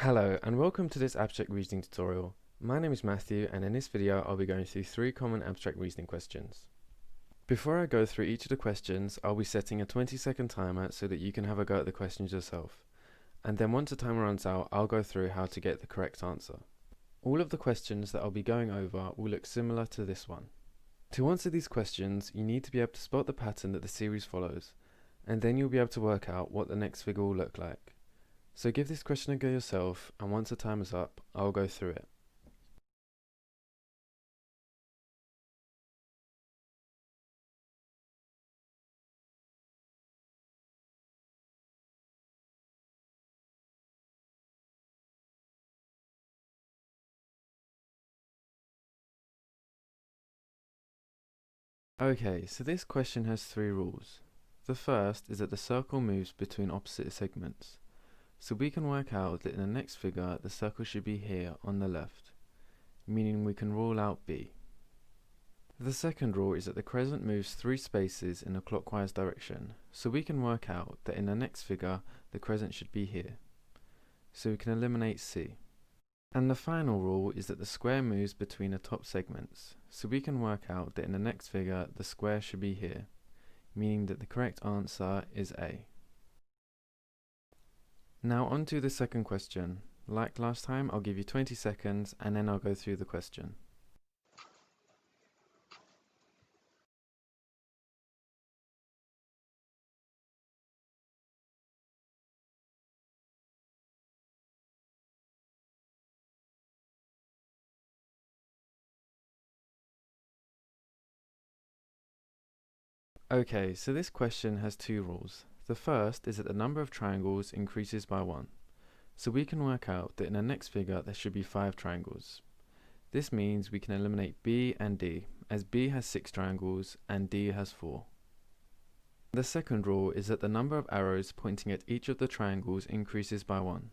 Hello and welcome to this abstract reasoning tutorial. My name is Matthew and in this video I'll be going through 3 common abstract reasoning questions. Before I go through each of the questions, I'll be setting a 20-second timer so that you can have a go at the questions yourself. And then once the timer runs out, I'll go through how to get the correct answer. All of the questions that I'll be going over will look similar to this one. To answer these questions, you need to be able to spot the pattern that the series follows, and then you'll be able to work out what the next figure will look like. So give this question a go yourself, and once the time is up, I'll go through it. Okay, so this question has 3 rules. The first is that the circle moves between opposite segments. So we can work out that in the next figure, the circle should be here on the left, meaning we can rule out B. The second rule is that the crescent moves 3 spaces in a clockwise direction, so we can work out that in the next figure, the crescent should be here. So we can eliminate C. And the final rule is that the square moves between the top segments, so we can work out that in the next figure, the square should be here, meaning that the correct answer is A. Now on to the second question. Like last time, I'll give you 20 seconds and then I'll go through the question. Okay, so this question has 2 rules. The first is that the number of triangles increases by 1. So we can work out that in the next figure there should be 5 triangles. This means we can eliminate B and D, as B has 6 triangles and D has 4. The second rule is that the number of arrows pointing at each of the triangles increases by 1.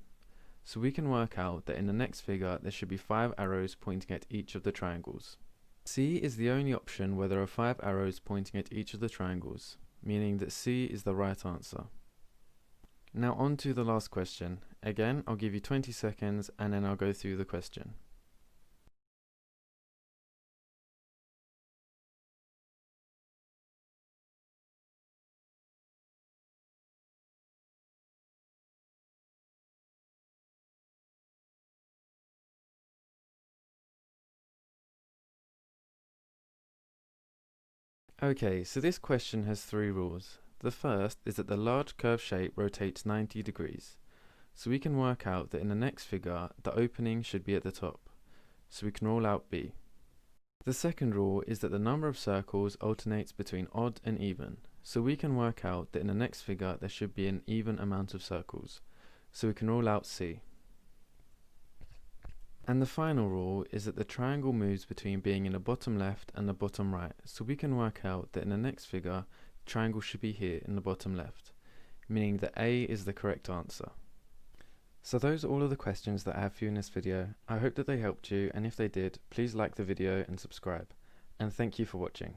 So we can work out that in the next figure there should be 5 arrows pointing at each of the triangles. C is the only option where there are 5 arrows pointing at each of the triangles, meaning that C is the right answer. Now on to the last question. Again, I'll give you 20 seconds and then I'll go through the question. Okay, so this question has 3 rules. The first is that the large curved shape rotates 90 degrees. So we can work out that in the next figure, the opening should be at the top. So we can rule out B. The second rule is that the number of circles alternates between odd and even. So we can work out that in the next figure, there should be an even amount of circles. So we can rule out C. And the final rule is that the triangle moves between being in the bottom left and the bottom right, so we can work out that in the next figure, the triangle should be here in the bottom left, meaning that A is the correct answer. So those are all of the questions that I have for you in this video. I hope that they helped you, and if they did, please like the video and subscribe. And thank you for watching.